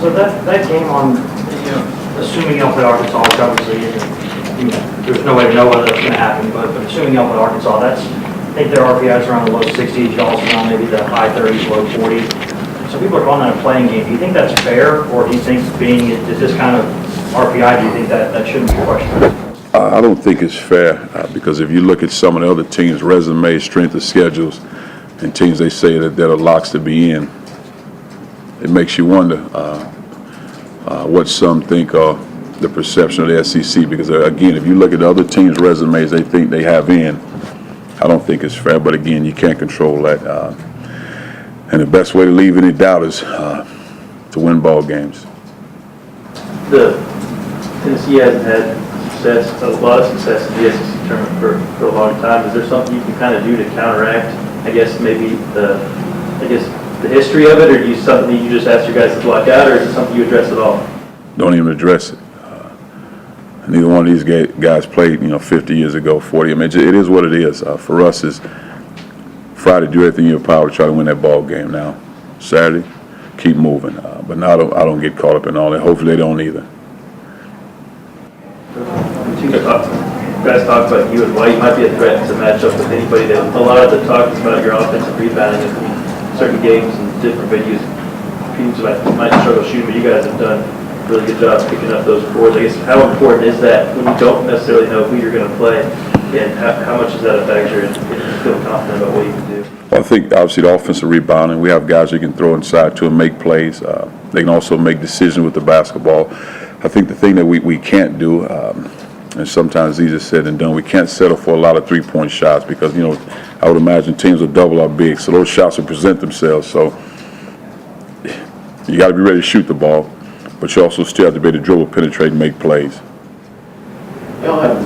So that game on, assuming you don't play Arkansas, which obviously there's no way to know whether that's going to happen, but assuming you don't play Arkansas, I think their RPIs are around the low 60s, y'all's around maybe the high 30s, low 40s. So people are calling that a playing game. Do you think that's fair, or do you think is this kind of RPI, do you think that shouldn't be questioned? I don't think it's fair because if you look at some of the other teams' resumes, strength of schedules, and teams they say that are locks to be in, it makes you wonder what some think are the perception of the SEC. Because again, if you look at the other teams' resumes they think they have in, I don't think it's fair. But again, you can't control that. And the best way to leave any doubt is to win ball games. Tennessee hasn't had a lot of success in the SEC tournament for a long time. Is there something you can kind of do to counteract, I guess, maybe the history of it, or do something you just ask your guys to block out, or is it something you address at all? Don't even address it. Neither one of these guys played, 50 years ago, 40. I mean, it is what it is. For us, is Friday, do everything in your power to try to win that ball game. Now, Saturday, keep moving. But now I don't get caught up in all that. Hopefully, they don't either. You guys talked about you and White might be a threat to match up with anybody. A lot of the talk is about your offensive rebounding in certain games and different venues. Teams might struggle shooting, but you guys have done a really good job picking up those boards. I guess how important is that when you don't necessarily know who you're going to play, and how much does that affect you and you feel confident about what you can do? Well, I think obviously the offensive rebounding, we have guys you can throw inside to and make plays. They can also make decisions with the basketball. I think the thing that we can't do, and sometimes easier said than done, we can't settle for a lot of three-point shots because, I would imagine teams will double our bigs, so those shots will present themselves. So you got to be ready to shoot the ball, but you also still have to be able to dribble, penetrate, and make plays. Y'all have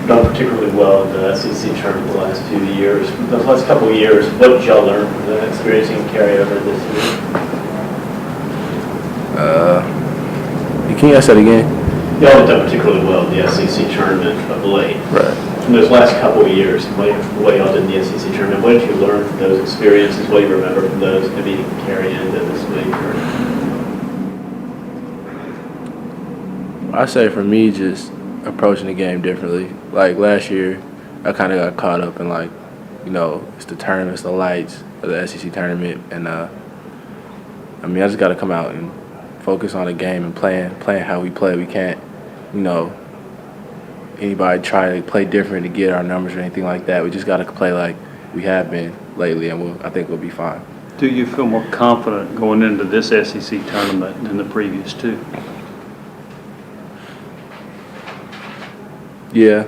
done particularly well in the SEC tournament the last few years. The last couple of years, what did y'all learn from the experience you can carry over this year? Can you ask that again? Y'all have done particularly well in the SEC tournament of late. Right. From those last couple of years, what y'all did in the SEC tournament, what did you learn from those experiences? What do you remember from those? Maybe you can carry into this week? I say for me, just approaching the game differently. Like last year, I kind of got caught up in it's the tournament, it's the lights of the SEC tournament, and I just got to come out and focus on the game and playing how we play. We can't, anybody try to play different to get our numbers or anything like that. We just got to play like we have been lately, and I think we'll be fine. Do you feel more confident going into this SEC tournament than the previous two? Yeah,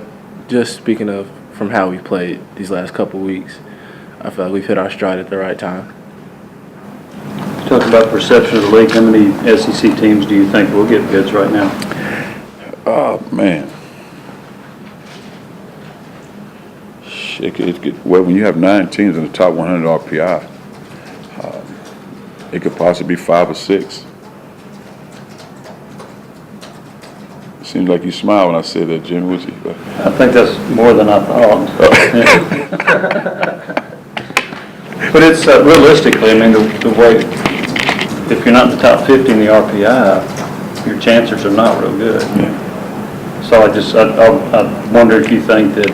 just speaking of from how we played these last couple weeks, I feel like we've hit our stride at the right time. Talk about perception of the league. How many SEC teams do you think will get bids right now? Oh, man. Well, when you have 9 teams in the top 100 RPI, it could possibly be 5 or 6. It seems like you smile when I say that, Jim. Would you? I think that's more than I thought. But it's realistically, the way, if you're not in the top 50 in the RPI, your chances are not real good. Yeah. So I wonder if you think that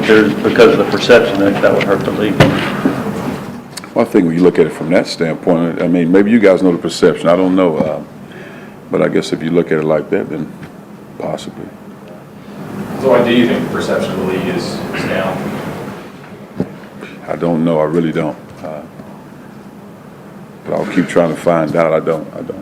there's, because of the perception, that would hurt the league. Well, I think when you look at it from that standpoint, maybe you guys know the perception. I don't know. But I guess if you look at it like that, then possibly. So why do you think the perception of the league is down? I don't know. I really don't. But I'll keep trying to find out. I don't.